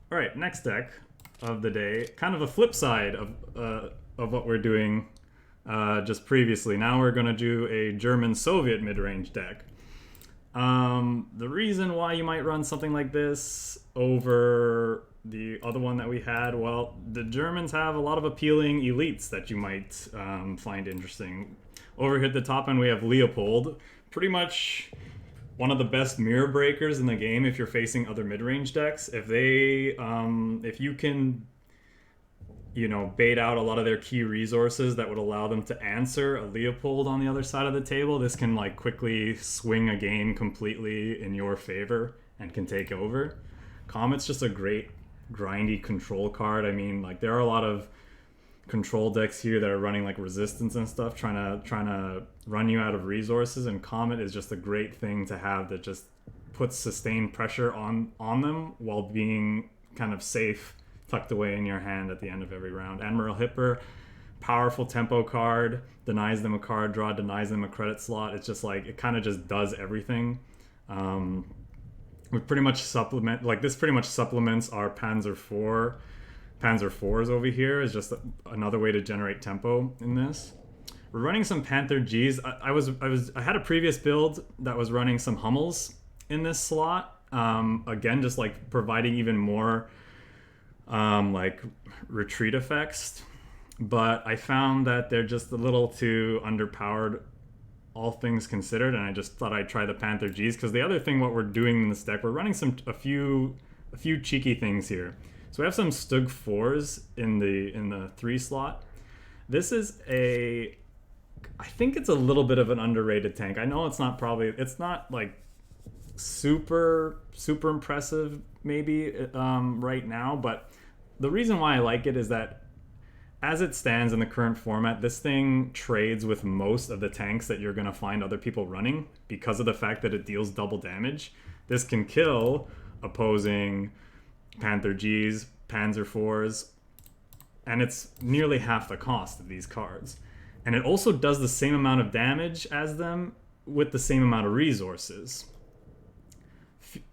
All right, next deck of the day, kind of a flip side of what we're doing just previously. Now we're going to do a German-Soviet mid-range deck. The reason why you might run something like this over the other one that we had, well, the Germans have a lot of appealing elites that you might find interesting. Over here at the top end, we have Leopold, pretty much one of the best mirror breakers in the game if you're facing other mid-range decks. If you can, you know, bait out a lot of their key resources that would allow them to answer a Leopold on the other side of the table, this can like quickly swing a game completely in your favor and can take over. Comet's just a great grindy control card. I mean, like, there are a lot of control decks here that are running like resistance and stuff, trying to run you out of resources, and Comet is just a great thing to have that just puts sustained pressure on them while being kind of safe, tucked away in your hand at the end of every round. Admiral Hipper, powerful tempo card, denies them a card draw, denies them a credit slot. It's just like, it kind of just does everything. We pretty much supplement, like, this pretty much supplements our Panzer IV. Panzer IVs over here is just another way to generate tempo in this. We're running some Panther Gs. I had a previous build that was running some Hummels in this slot. Again, just like providing even more like retreat effects, but I found that they're just a little too underpowered, all things considered, and I just thought I'd try the Panther Gs, because the other thing what we're doing in this deck, we're running a few cheeky things here. So we have some STUG IVs in the 3 slot. This is I think it's a little bit of an underrated tank. I know it's not like super impressive maybe right now, but the reason why I like it is that as it stands in the current format, this thing trades with most of the tanks that you're going to find other people running because of the fact that it deals double damage. This can kill opposing Panther Gs, Panzer IVs, and it's nearly half the cost of these cards. And it also does the same amount of damage as them with the same amount of resources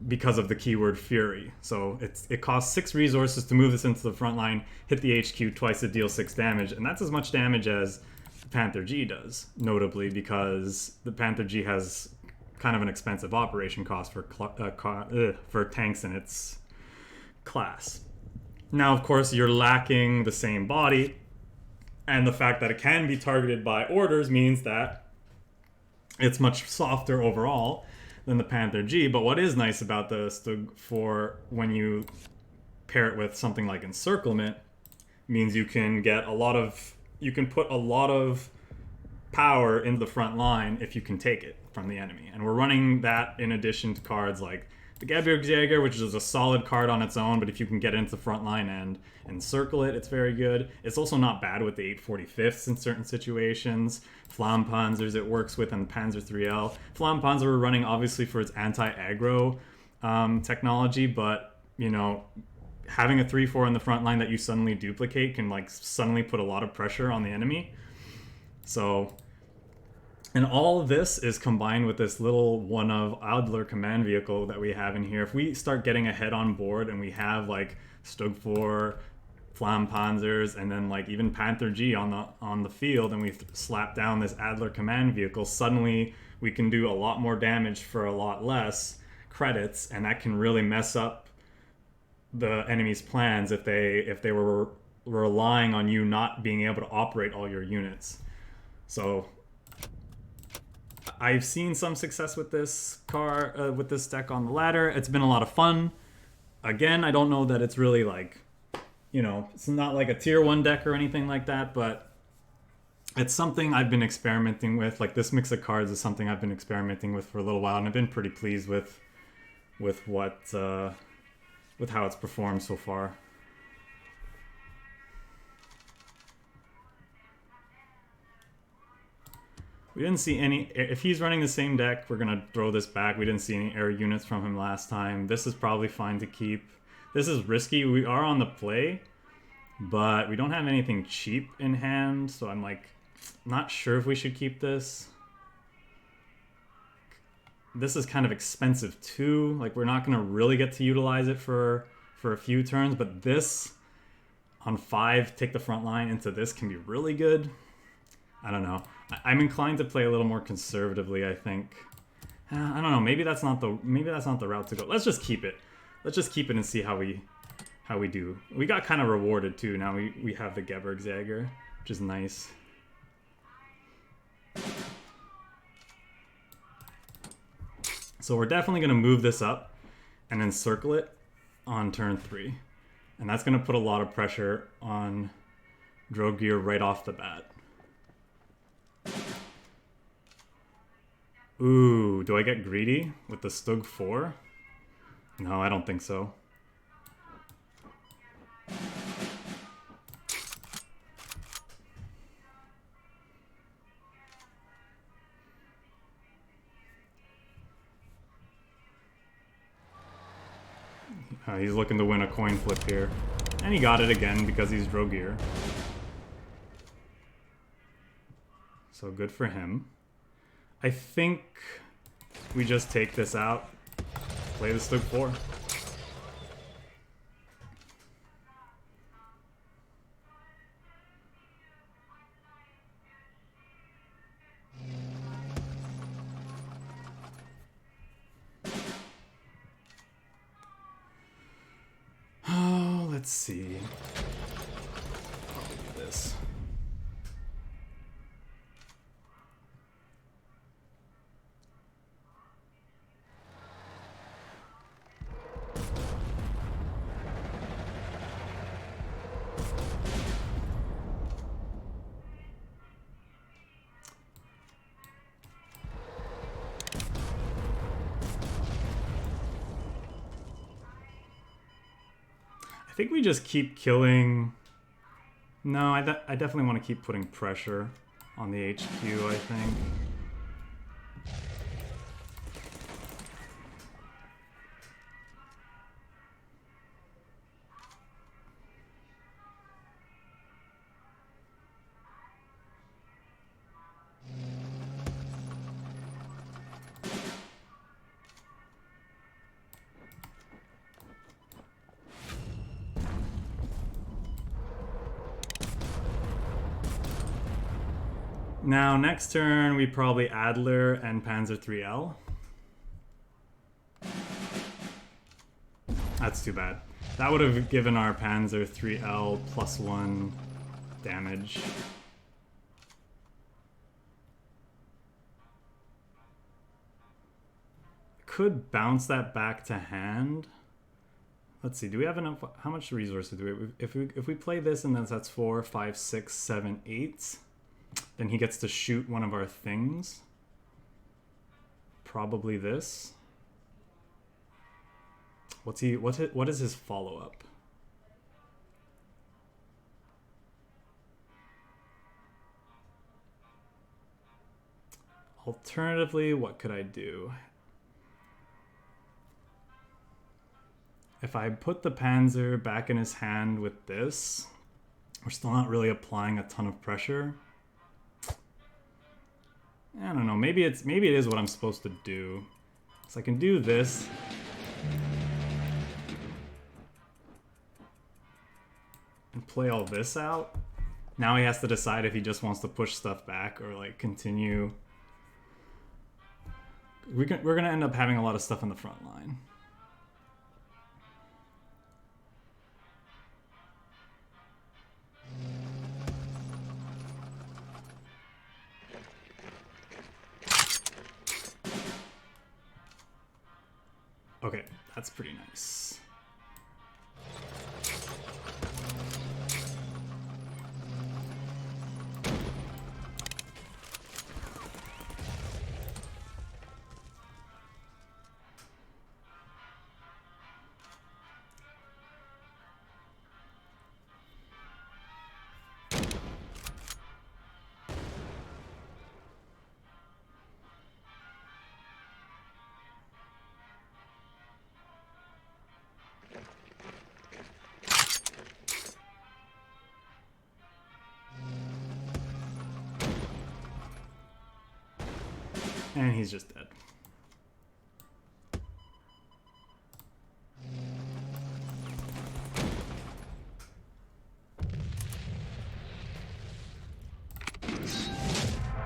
because of the keyword Fury. So it costs 6 resources to move this into the front line, hit the HQ twice to deal 6 damage, and that's as much damage as the Panther G does, notably because the Panther G has kind of an expensive operation cost for tanks in its class. Now, of course, you're lacking the same body, and the fact that it can be targeted by orders means that it's much softer overall than the Panther G. But what is nice about the STUG IV, when you pair it with something like Encirclement, means you can put a lot of power into the front line if you can take it from the enemy. And we're running that in addition to cards like the GEBIRGSJÄGER, which is a solid card on its own, but if you can get into the front line and encircle it, it's very good. It's also not bad with the 845ths in certain situations. FLAMMPANZERs it works with, and the Panzer III-L. FLAMMPANZER we're running obviously for its anti-aggro technology, but, you know, having a 3-4 in the front line that you suddenly duplicate can like suddenly put a lot of pressure on the enemy. So, and all of this is combined with this little one of ADLER command vehicle that we have in here. If we start getting ahead on board and we have like STUG IV, FLAMMPANZERs, and then like even Panther G on the field, and we slap down this ADLER command vehicle, suddenly we can do a lot more damage for a lot less credits, and that can really mess up the enemy's plans if they were relying on you not being able to operate all your units. So I've seen some success with this with this deck on the ladder. It's been a lot of fun. Again, I don't know that it's really like, you know, it's not like a tier 1 deck or anything like that, but it's something I've been experimenting with. Like, this mix of cards is something I've been experimenting with for a little while, and I've been pretty pleased with how it's performed so far. We didn't see any. If he's running the same deck, we're gonna throw this back. We didn't see any air units from him last time. This is probably fine to keep. This is risky. We are on the play, but we don't have anything cheap in hand, so I'm like not sure if we should keep this. This is kind of expensive too. Like, we're not gonna really get to utilize it for for a few turns, but this on 5, take the front line into this can be really good. I don't know. I'm inclined to play a little more conservatively, I think. I don't know. Maybe that's not the route to go. Let's just keep it. Let's just keep it and see how we do. We got kind of rewarded too. Now we have the GEBIRGSJÄGER, which is nice. So we're definitely going to move this up and encircle it on turn 3. And that's going to put a lot of pressure on Drogear right off the bat. Ooh, do I get greedy with the STUG IV? No, I don't think so. He's looking to win a coin flip here. And he got it again because he's Drogear. So good for him. I think we just take this out, play the STUG IV. Oh, let's see. Probably do this. I think we just keep killing... No, I definitely want to keep putting pressure on the HQ, I think. Now, next turn, we probably ADLER and PANZER III-L. That's too bad. That would have given our PANZER III-L +1 damage. Could bounce that back to hand. Let's see, do we have enough? How much resources do we have? If we play this and then that's 4, 5, 6, 7, 8... Then he gets to shoot one of our things. Probably this. What is his follow-up? Alternatively, what could I do? If I put the Panzer back in his hand with this, we're still not really applying a ton of pressure. I don't know, maybe it is what I'm supposed to do. So I can do this. And play all this out. Now he has to decide if he just wants to push stuff back or like continue. We're gonna end up having a lot of stuff in the front line. Okay, that's pretty nice. And he's just dead.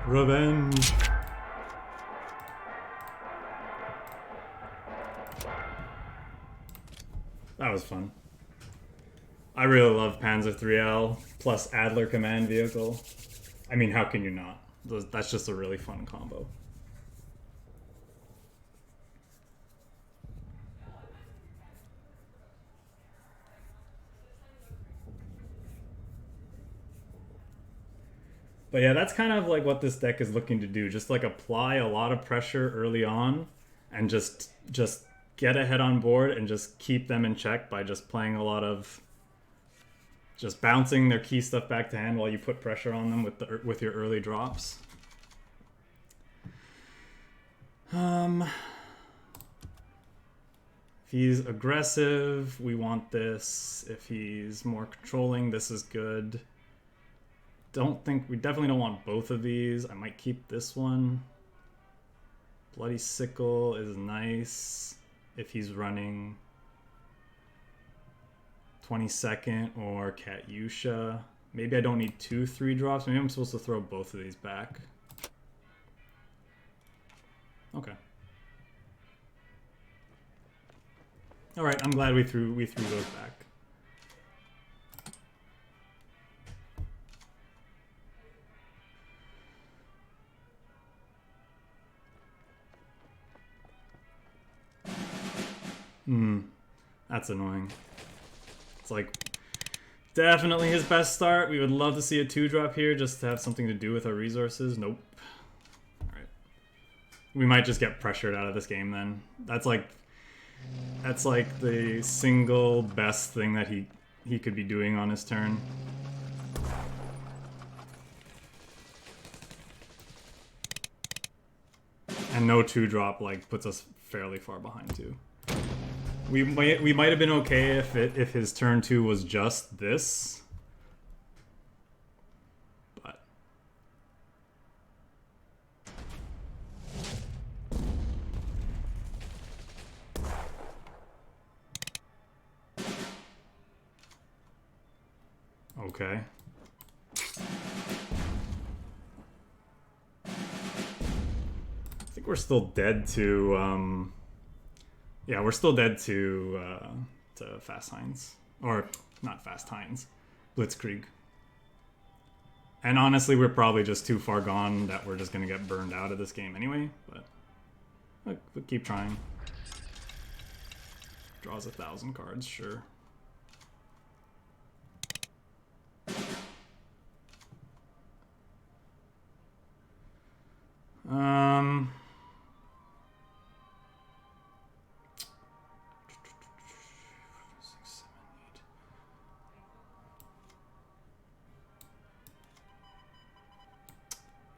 Revenge. That was fun. I really love Panzer III-L plus ADLER command vehicle. I mean, how can you not? That's just a really fun combo. But yeah, that's kind of like what this deck is looking to do. Just like apply a lot of pressure early on and just get ahead on board and just keep them in check by just playing a lot of just bouncing their key stuff back to hand while you put pressure on them with your early drops. If he's aggressive, we want this. If he's more controlling, this is good. We definitely don't want both of these. I might keep this one. Bloody Sickle is nice if he's running 22nd or Katyusha. Maybe I don't need 2 3-drops. Maybe I'm supposed to throw both of these back. Okay. All right, I'm glad we threw those back. That's annoying. It's like definitely his best start. We would love to see a 2-drop here just to have something to do with our resources. Nope. Alright. We might just get pressured out of this game then. That's like the single best thing that he could be doing on his turn. And no 2-drop like puts us fairly far behind too. We might have been okay if his turn 2 was just this. But okay. I think we're still dead to yeah, we're still dead to Fast Heinz. Or, not Fast Heinz. Blitzkrieg. And honestly, we're probably just too far gone that we're just going to get burned out of this game anyway. But we'll keep trying. Draws 1,000 cards, sure.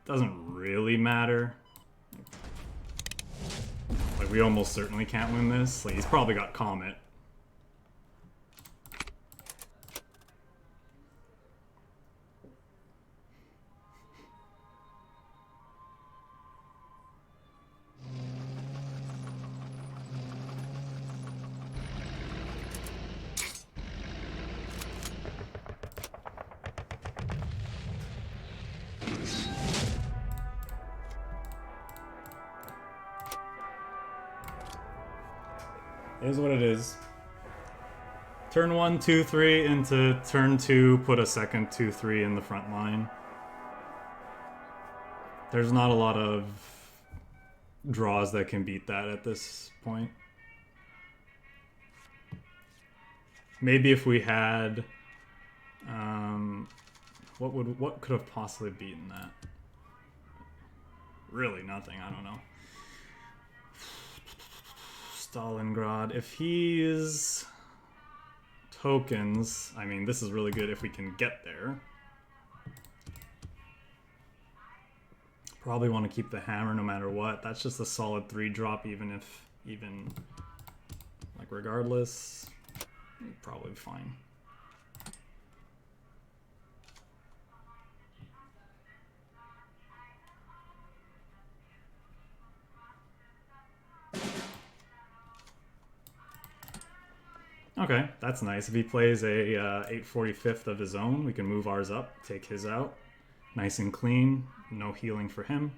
Doesn't really matter. Like, we almost certainly can't win this. Like, he's probably got Comet. It is what it is. Turn 1, 2, 3 into turn 2, put a second 2, 3 in the front line. There's not a lot of draws that can beat that at this point. Maybe if we had what could have possibly beaten that? Really nothing, I don't know. Stalingrad. If he's tokens, I mean, this is really good if we can get there. Probably want to keep the hammer no matter what. That's just a solid 3-drop, even like regardless, probably fine. Okay, that's nice. If he plays a 845th of his own, we can move ours up, take his out, Nice and clean. No healing for him.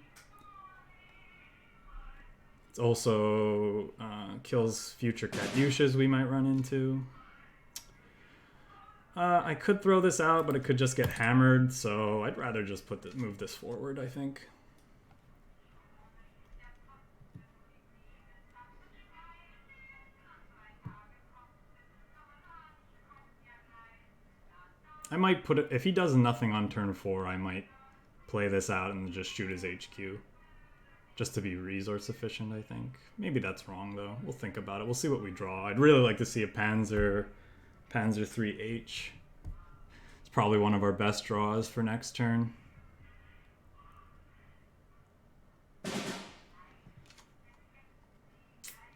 It also kills future Katyushas we might run into. I could throw this out, but it could just get hammered, so I'd rather just move this forward, I think. I might put it, if he does nothing on turn 4, I might play this out and just shoot his HQ. Just to be resource efficient, I think. Maybe that's wrong, though. We'll think about it. We'll see what we draw. I'd really like to see a PANZER III-H. It's probably one of our best draws for next turn.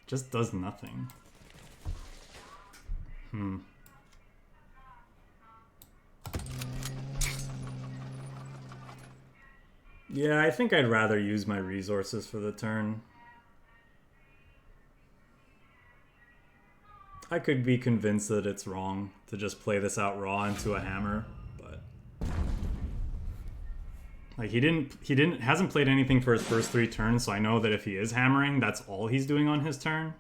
Just does nothing. Yeah, I think I'd rather use my resources for the turn. I could be convinced that it's wrong to just play this out raw into a hammer, but like he hasn't played anything for his first 3 turns, so I know that if he is hammering, that's all he's doing on his turn.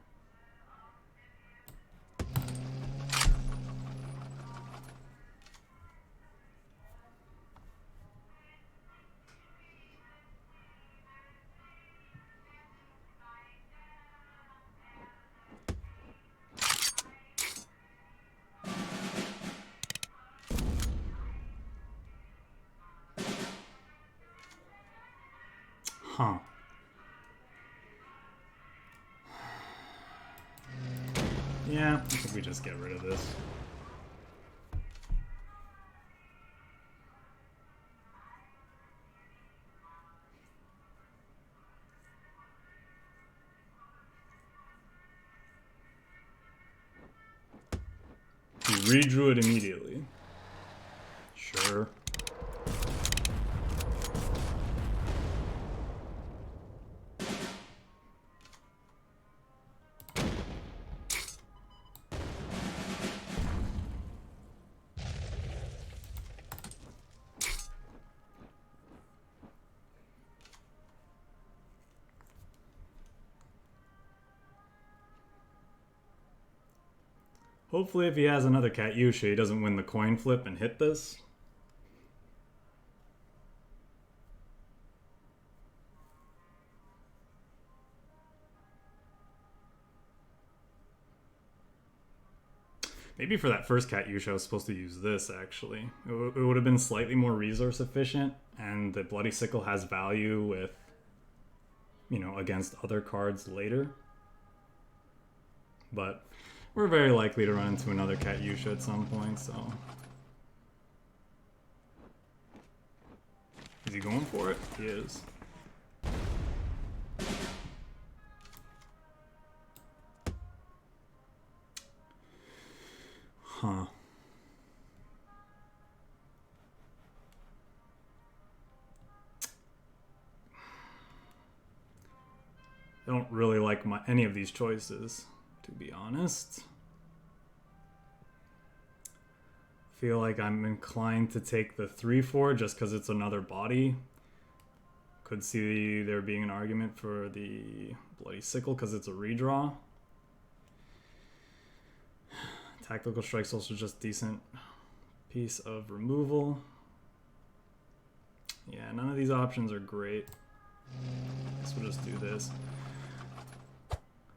Huh. Yeah, I think we just get rid of this. He redrew it immediately. Sure. Hopefully if he has another Katyusha, he doesn't win the coin flip and hit this. Maybe for that first Katyusha I was supposed to use this, actually. It would have been slightly more resource efficient, and the Bloody Sickle has value with, you know, against other cards later. But we're very likely to run into another Katyusha at some point, so... Is he going for it? He is. Huh. I don't really like any of these choices, to be honest. Feel like I'm inclined to take the 3-4 just because it's another body. Could see there being an argument for the Bloody Sickle because it's a redraw. Tactical Strike's also just decent piece of removal. Yeah, none of these options are great. Guess we'll just do this.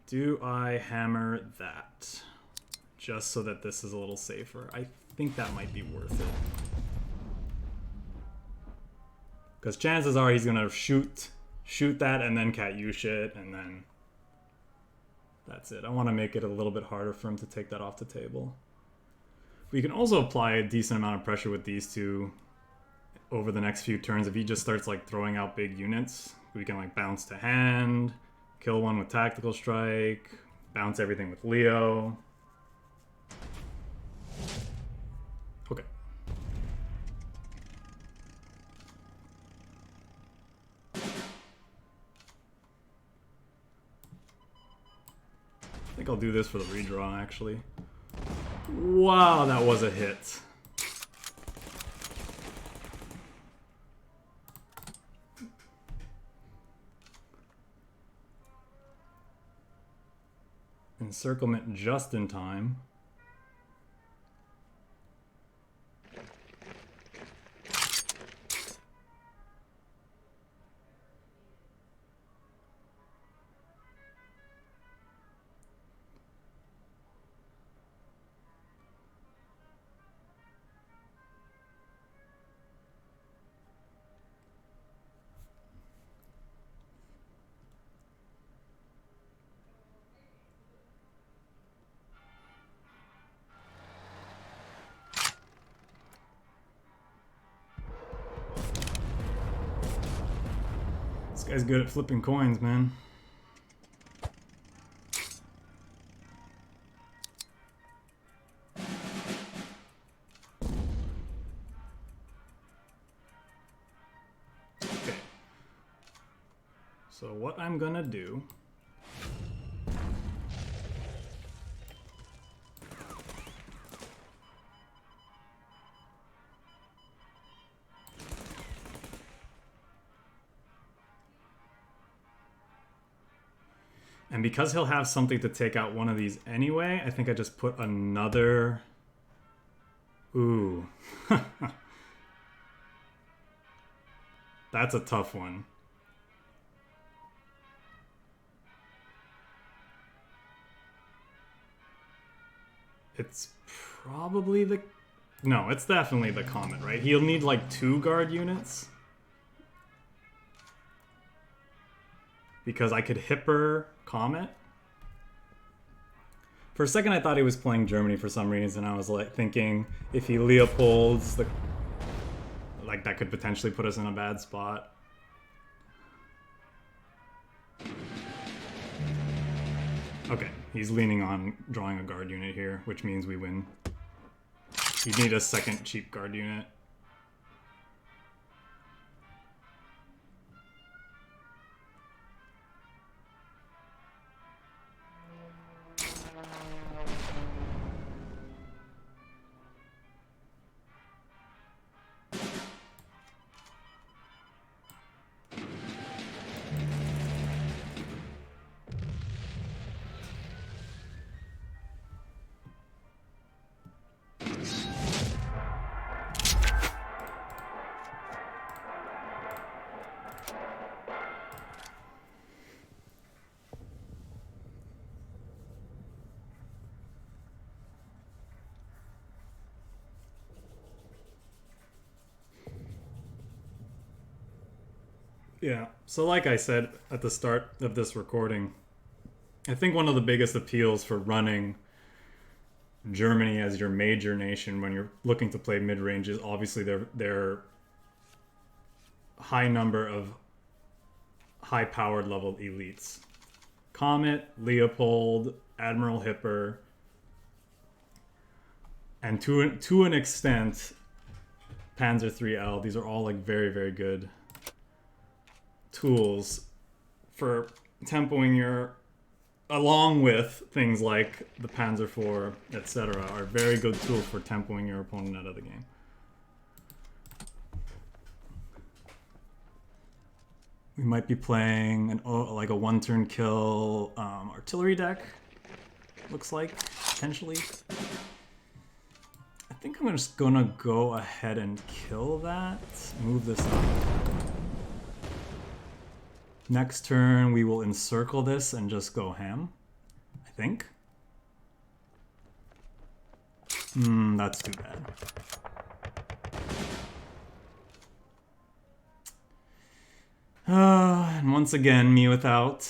Do I hammer that? Just so that this is a little safer. I think that might be worth it. Because chances are he's gonna shoot that and then Katyusha it, and then that's it. I want to make it a little bit harder for him to take that off the table. We can also apply a decent amount of pressure with these two over the next few turns. If he just starts like throwing out big units, we can like bounce to hand, kill one with Tactical Strike, bounce everything with Leo. Okay. I think I'll do this for the redraw, actually. Wow, that was a hit. Encirclement just in time. This guy's good at flipping coins, man. Okay. So what I'm gonna do and because he'll have something to take out one of these anyway, I think I just put another... Ooh. That's a tough one. It's probably the... No, it's definitely the Comet, right? He'll need like 2 guard units. Because I could Hipper Comet. For a second I thought he was playing Germany for some reason. I was like thinking if he Leopolds, like that could potentially put us in a bad spot. Okay, he's leaning on drawing a guard unit here, which means we win. You need a second cheap guard unit. Yeah, so like I said at the start of this recording, I think one of the biggest appeals for running Germany as your major nation when you're looking to play mid-range is obviously their high number of high-powered level elites. Comet, Leopold, Admiral Hipper, and to an extent, Panzer III-L. These are all like very, very good tools for tempoing your, along with things like the Panzer IV, etc., are very good tools for tempoing your opponent out of the game. We might be playing like a one-turn kill artillery deck, looks like, potentially. I think I'm just gonna go ahead and kill that, move this up. Next turn, we will encircle this and just go ham, I think. That's too bad. And once again, me without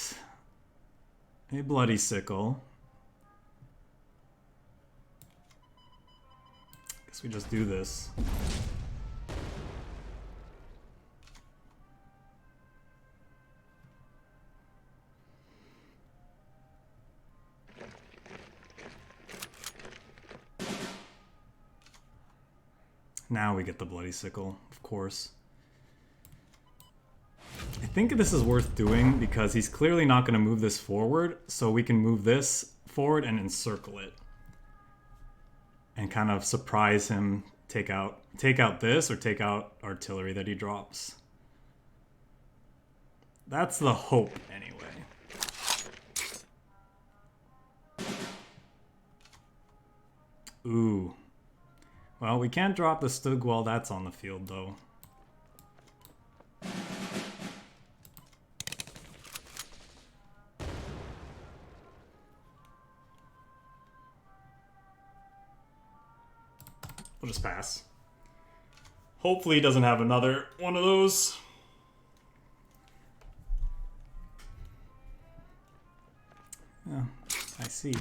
a bloody sickle. Guess we just do this. Now we get the bloody sickle, of course. I think this is worth doing because he's clearly not going to move this forward, so we can move this forward and encircle it. And kind of surprise him, take out this or take out artillery that he drops. That's the hope, anyway. Ooh. Well, we can't drop the STUG while that's on the field, though. We'll just pass. Hopefully he doesn't have another one of those. Yeah, I see.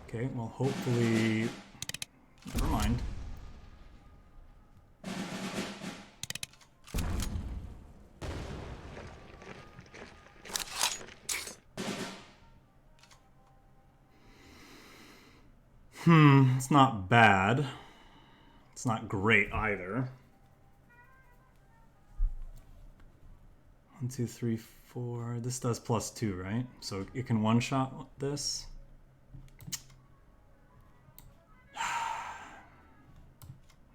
Okay, well, hopefully... Never mind. It's not bad. It's not great either. 1, 2, 3, 4. This does +2, right? So it can one-shot this.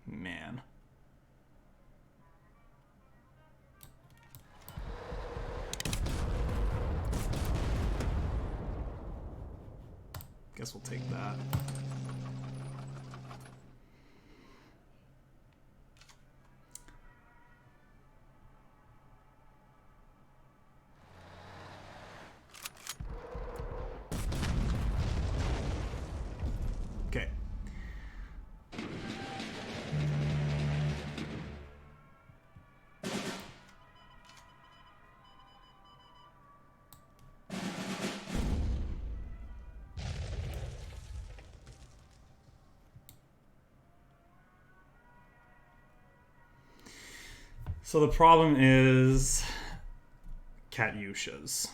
Man. Guess we'll take that. Okay. So the problem is Katyushas.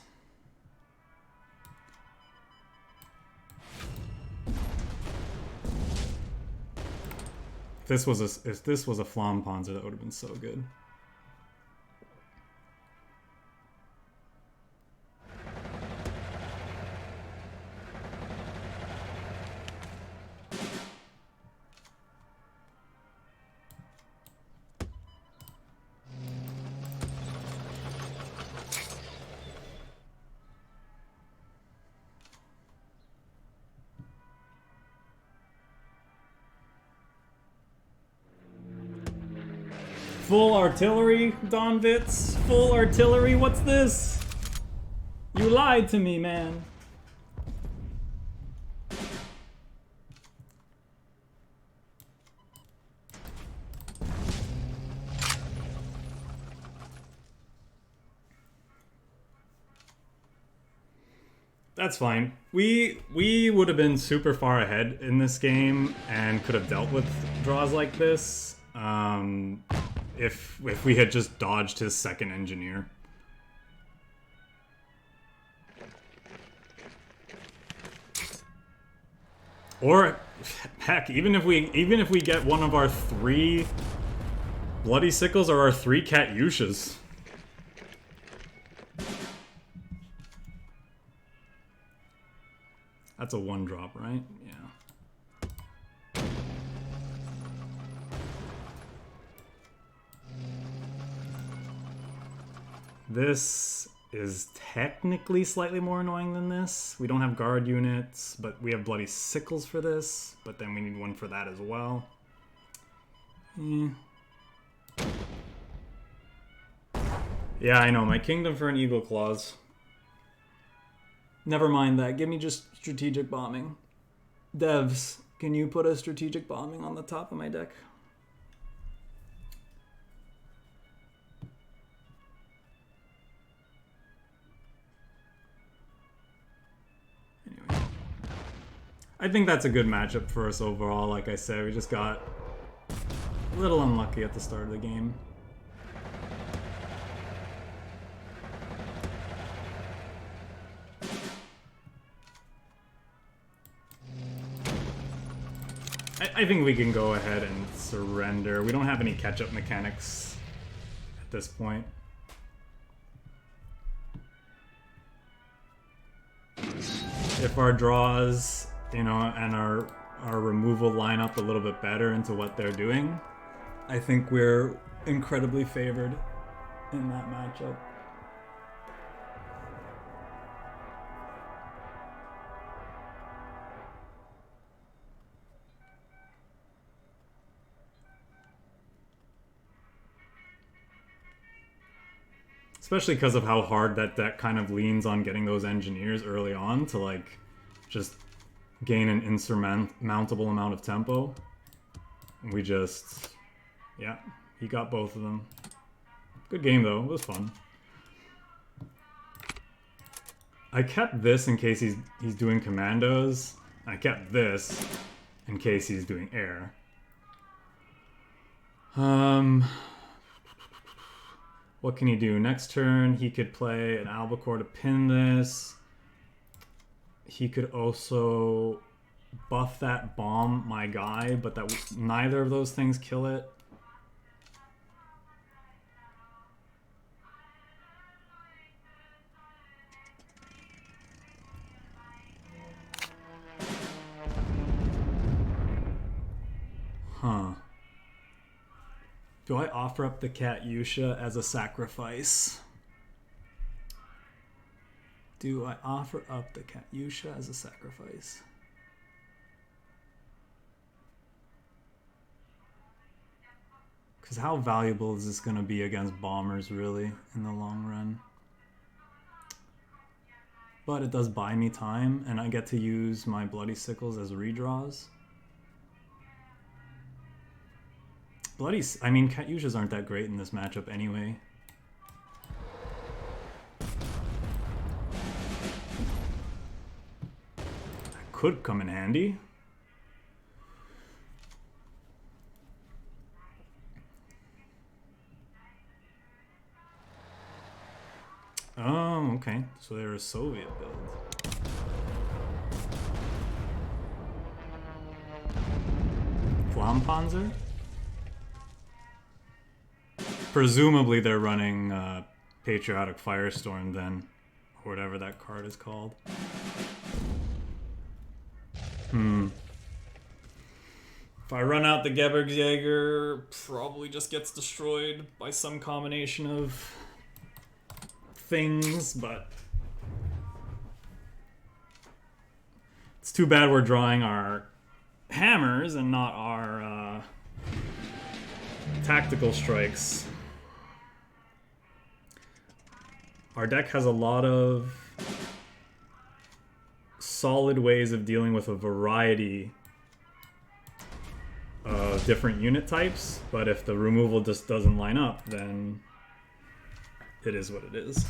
If this was a FLAMMPANZER, that would have been so good. Full artillery, Donvitz? Full artillery? What's this? You lied to me, man. That's fine. We would have been super far ahead in this game and could have dealt with draws like this. If we had just dodged his second engineer. Or heck, even if we get one of our 3 bloody sickles or our 3 Katyushas. That's a 1-drop, right? Yeah. This is technically slightly more annoying than this. We don't have guard units, but we have bloody sickles for this. But then we need one for that as well. Yeah, I know. My kingdom for an eagle claws. Never mind that. Give me just strategic bombing. Devs, can you put a strategic bombing on the top of my deck? I think that's a good matchup for us overall. Like I said, we just got a little unlucky at the start of the game. I think we can go ahead and surrender. We don't have any catch-up mechanics at this point. If our draws, you know, and our removal line up a little bit better into what they're doing, I think we're incredibly favored in that matchup. Especially because of how hard that deck kind of leans on getting those engineers early on to like just gain an insurmountable amount of tempo. We just, yeah, he got both of them. Good game though, it was fun. I kept this in case he's doing commandos. I kept this in case he's doing air. What can he do? Next turn, he could play an albacore to pin this. He could also buff that bomb my guy, but that neither of those things kill it. Huh. Do I offer up the Katyusha as a sacrifice? Do I offer up the Katyusha as a sacrifice? Because how valuable is this going to be against bombers, really, in the long run? But it does buy me time, and I get to use my Bloody Sickles as redraws. I mean, Katyushas aren't that great in this matchup anyway. That could come in handy. Oh, okay. So they're a Soviet build. FLAMMPANZER? Presumably they're running Patriotic Firestorm then, or whatever that card is called. If I run out the GEBIRGSJÄGER, probably just gets destroyed by some combination of things, but it's too bad we're drawing our hammers and not our tactical strikes. Our deck has a lot of solid ways of dealing with a variety of different unit types, but if the removal just doesn't line up, then it is what it is.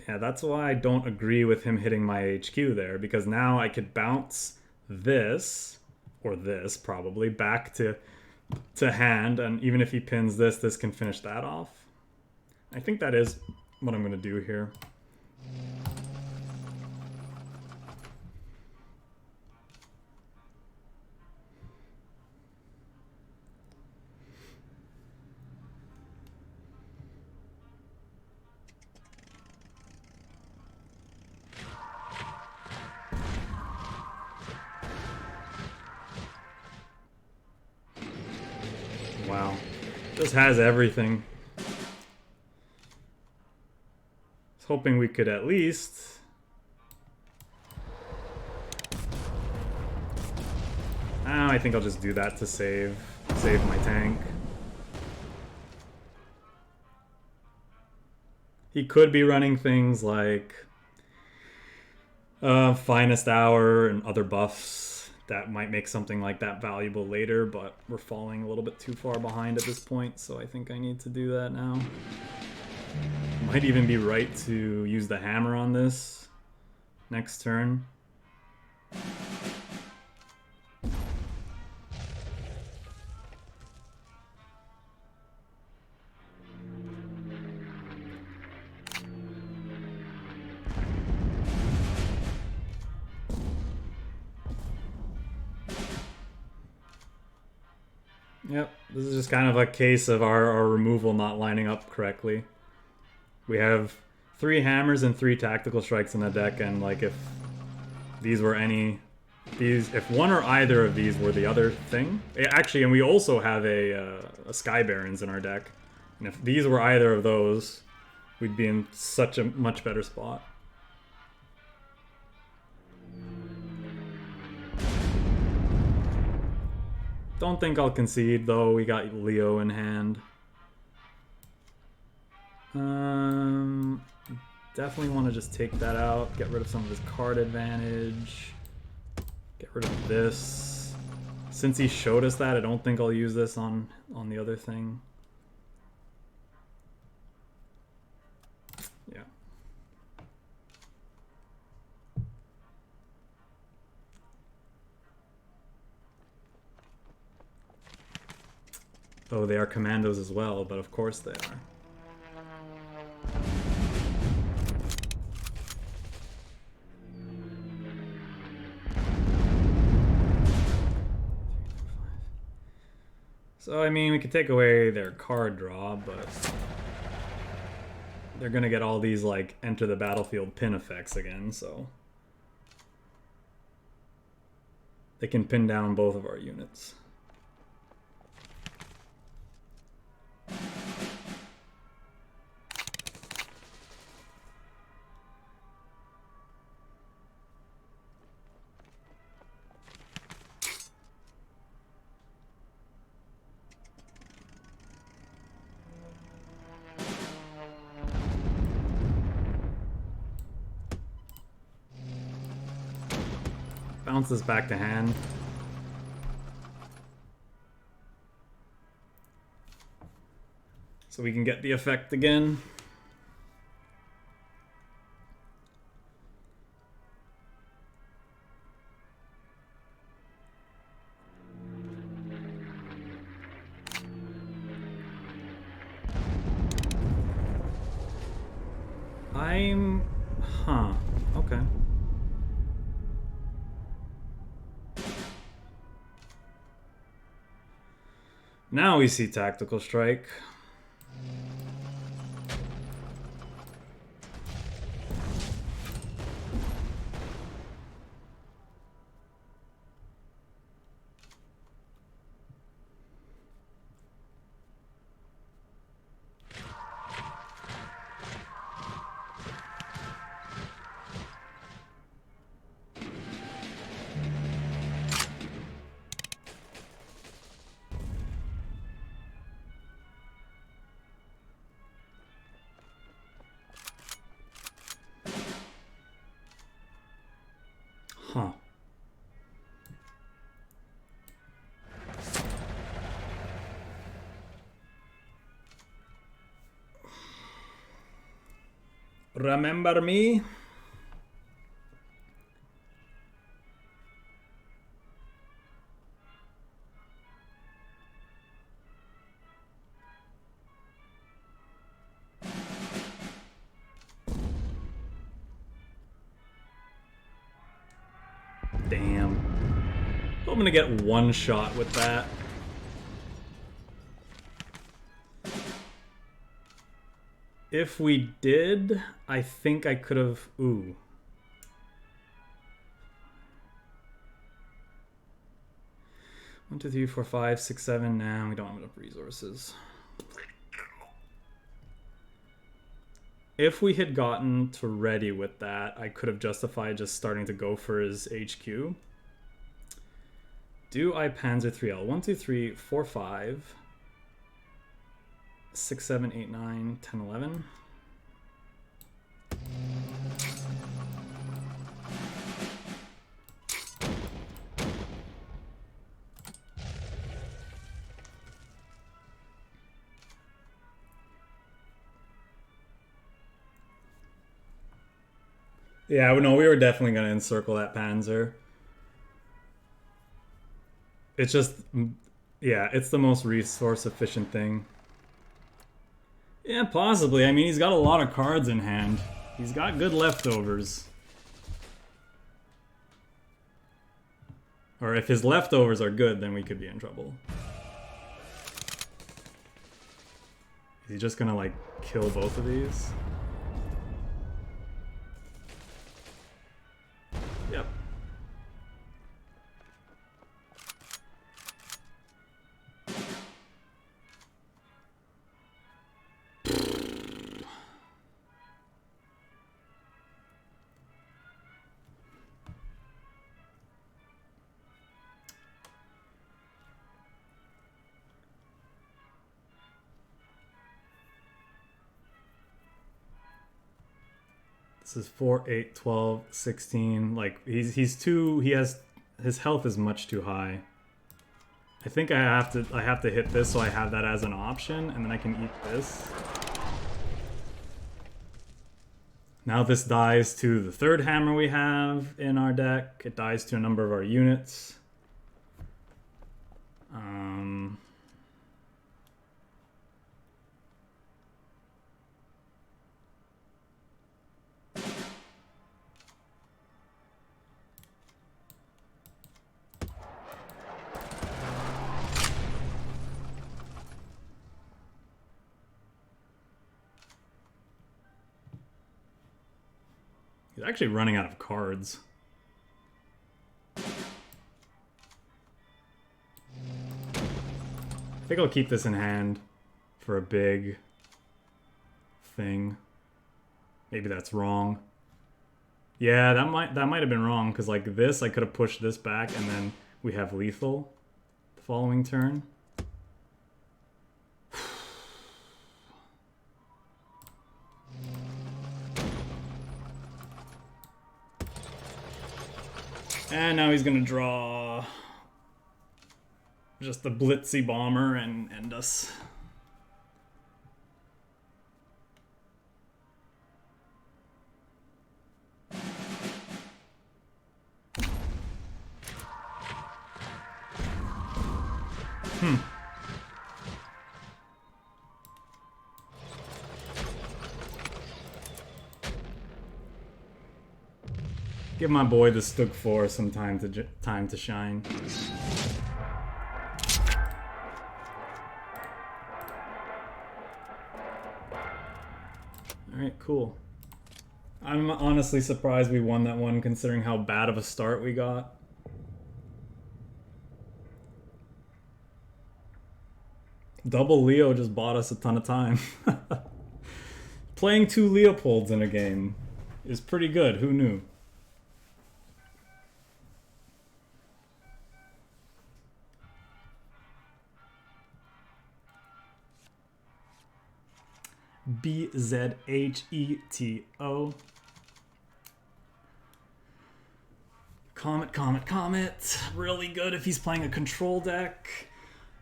Yeah, that's why I don't agree with him hitting my HQ there, because now I could bounce this, or this probably, back to hand, and even if he pins this, this can finish that off. I think that is what I'm going to do here. Wow, this has everything. I was hoping we could at least... I think I'll just do that to save my tank. He could be running things like Finest Hour and other buffs that might make something like that valuable later, but we're falling a little bit too far behind at this point, so I think I need to do that now. Might even be right to use the hammer on this next turn. Yep, this is just kind of a case of our removal not lining up correctly. We have 3 hammers and 3 tactical strikes in the deck, and like if these were any These, if one or either of these were the other thing, actually, and we also have a Sky Barons in our deck, and if these were either of those, we'd be in such a much better spot. Don't think I'll concede though. We got Leo in hand. Definitely want to just take that out, get rid of some of his card advantage, get rid of this. Since he showed us that, I don't think I'll use this on the other thing. Yeah. Oh, they are commandos as well, but of course they are. So, I mean, we could take away their card draw, but they're gonna get all these, like, enter the battlefield pin effects again, so they can pin down both of our units. Bounce this back to hand. So we can get the effect again. Okay. Now we see Tactical Strike. Huh. Remember me? Damn. I'm gonna get one shot with that. If we did, I think I could have... Ooh. One, two, three, four, five, six, seven. Nah, we don't have enough resources. If we had gotten to ready with that, I could have justified just starting to go for his HQ. Do I Panzer III-L? 1, 2, 3, 4, 5, 6, 7, 8, 9, 10, 11. Yeah, no, we were definitely going to encircle that Panzer. It's just, yeah, it's the most resource efficient thing. Yeah, possibly. I mean, he's got a lot of cards in hand. He's got good leftovers. Or if his leftovers are good, then we could be in trouble. Is he just gonna, like, kill both of these? Yep. This is 4, 8, 12, 16. Like he's too. He has his health is much too high. I think I have to hit this so I have that as an option, and then I can eat this. Now this dies to the third hammer we have in our deck. It dies to a number of our units. He's actually running out of cards. I think I'll keep this in hand for a big thing. Maybe that's wrong. Yeah, that might have been wrong, because like this, I could have pushed this back and then we have lethal the following turn. And now he's gonna draw just the Blitzy Bomber and end us. Give my boy the STUG IV some time to shine. Alright, cool. I'm honestly surprised we won that one considering how bad of a start we got. Double Leo just bought us a ton of time. Playing 2 Leopolds in a game is pretty good, who knew? BZHETO. Comet, Comet, Comet. Really good if he's playing a control deck.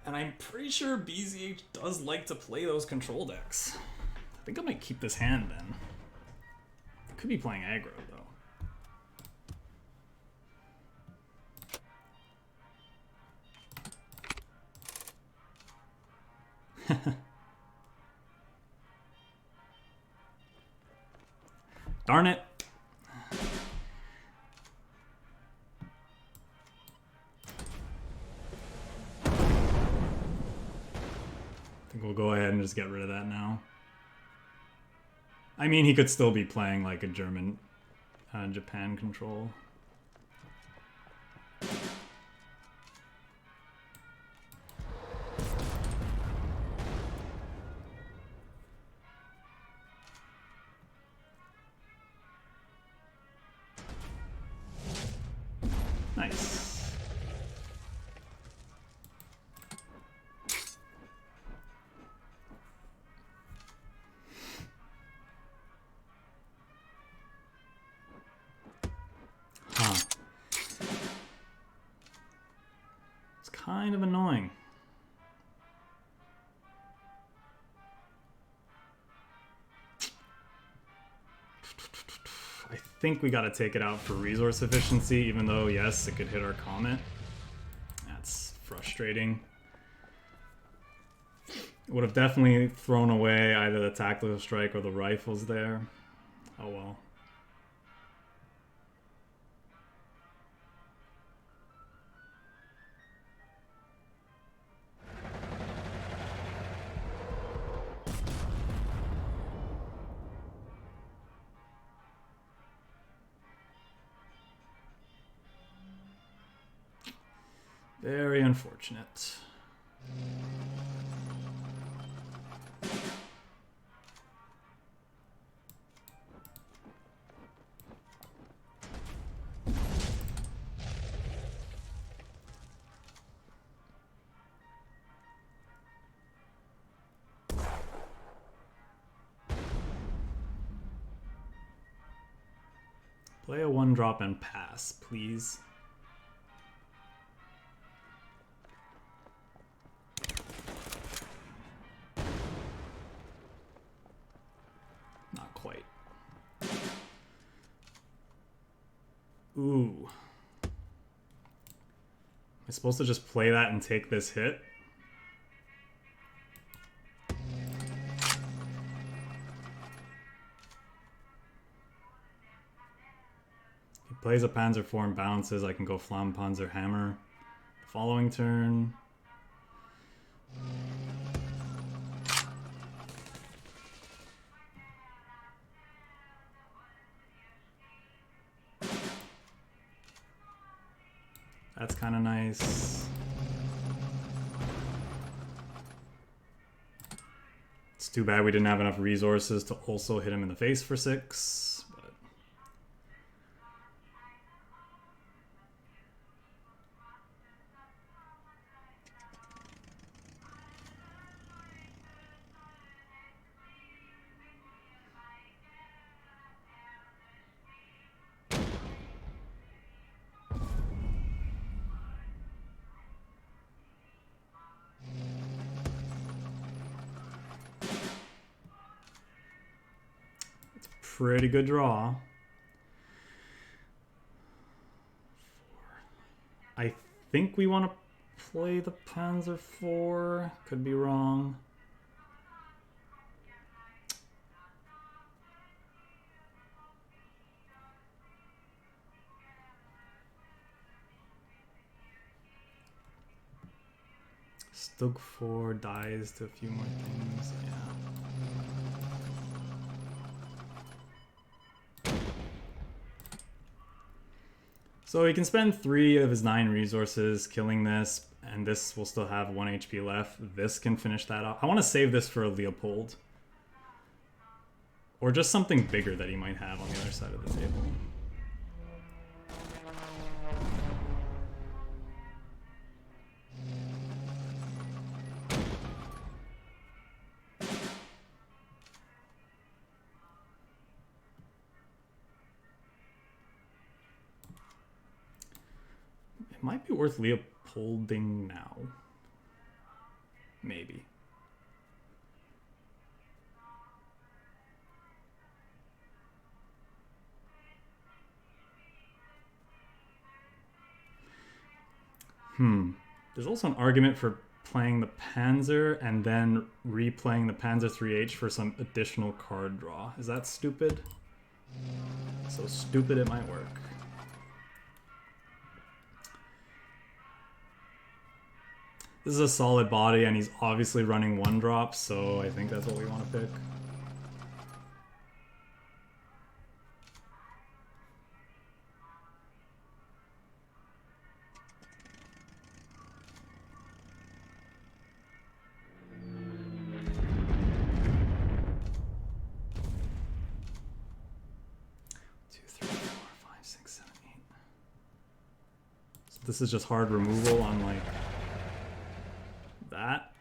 And I'm pretty sure BZH does like to play those control decks. I think I might keep this hand then. Could be playing aggro though. Darn it. I think we'll go ahead and just get rid of that now. I mean, he could still be playing like a German Japan control. Nice. Huh. It's kind of annoying. I think we gotta take it out for resource efficiency, even though, yes, it could hit our Comet. That's frustrating. Would have definitely thrown away either the tactical strike or the rifles there. Oh well. Very unfortunate. Play a 1-drop and pass, please. Not quite. Ooh. Am I supposed to just play that and take this hit? Plays a Panzer IV and bounces, I can go FLAMMPANZER hammer. Following turn. That's kind of nice. It's too bad we didn't have enough resources to also hit him in the face for 6. Pretty good draw. I think we want to play the Panzer IV. Could be wrong. STUG IV dies to a few more things. Yeah. So he can spend 3 of his 9 resources killing this, and this will still have 1 HP left. This can finish that off. I want to save this for a Leopold. Or just something bigger that he might have on the other side of the table. It might be worth Leopolding now. Maybe. There's also an argument for playing the Panzer and then replaying the Panzer III-H for some additional card draw. Is that stupid? So stupid it might work. This is a solid body, and he's obviously running 1-drop, so I think that's what we want to pick. So this is just hard removal on like that.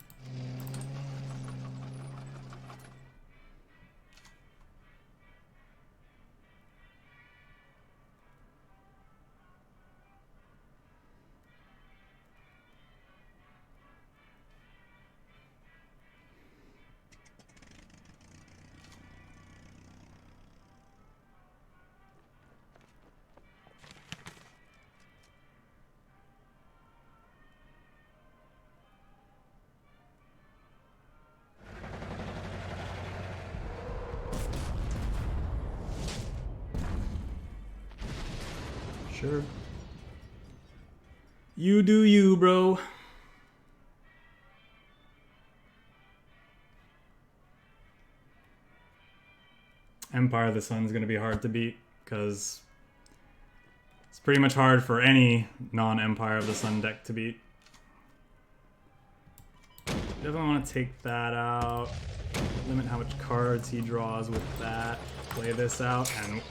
Sure. You do you, bro. Empire of the Sun is going to be hard to beat because it's pretty much hard for any non-Empire of the Sun deck to beat. Definitely want to take that out. Limit how much cards he draws with that. Play this out, and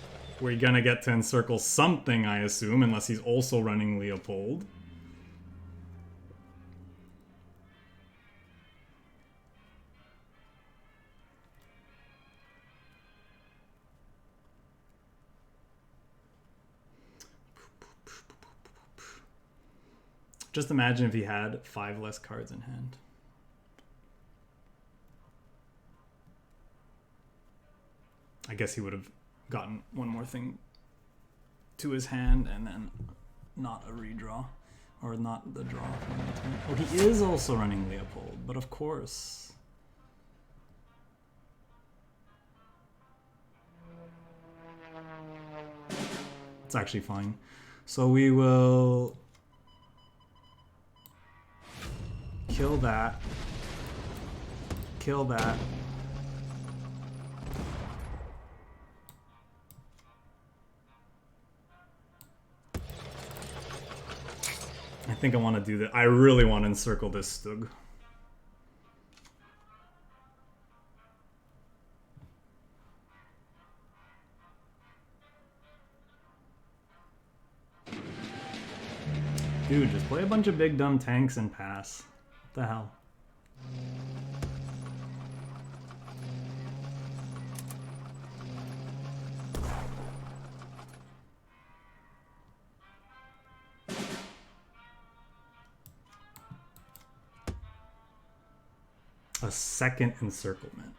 we're gonna get to encircle something, I assume, unless he's also running Leopold. Just imagine if he had 5 less cards in hand. I guess he would have gotten one more thing to his hand and then not a redraw. Or not the draw. Oh, he is also running Leopold, but of course. It's actually fine. So we will kill that. Kill that. I think I want to do that. I really want to encircle this STUG. Dude, just play a bunch of big dumb tanks and pass. What the hell? A second encirclement.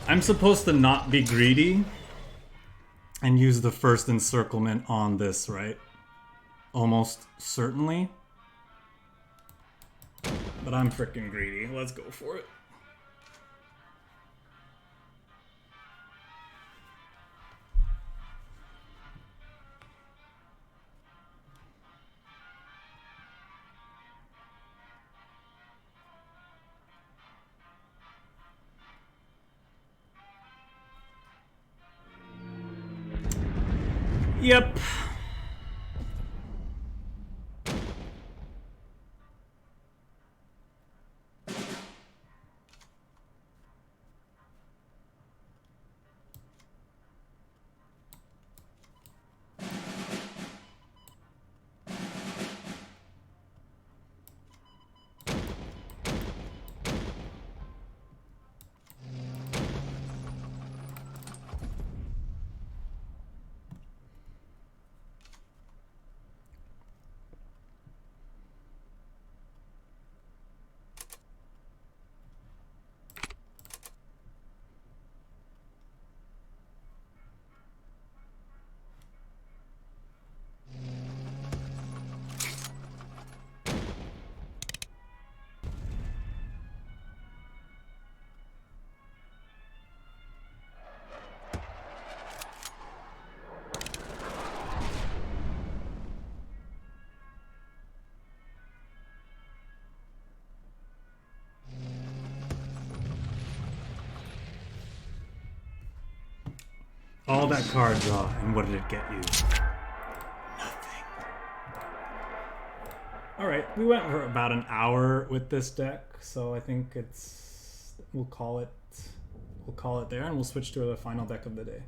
I'm supposed to not be greedy and use the first encirclement on this, right? Almost certainly. But I'm freaking greedy. Let's go for it. Yep. All that card draw, and what did it get you? Nothing. Alright, we went for about an hour with this deck, so I think we'll call it there, and we'll switch to the final deck of the day.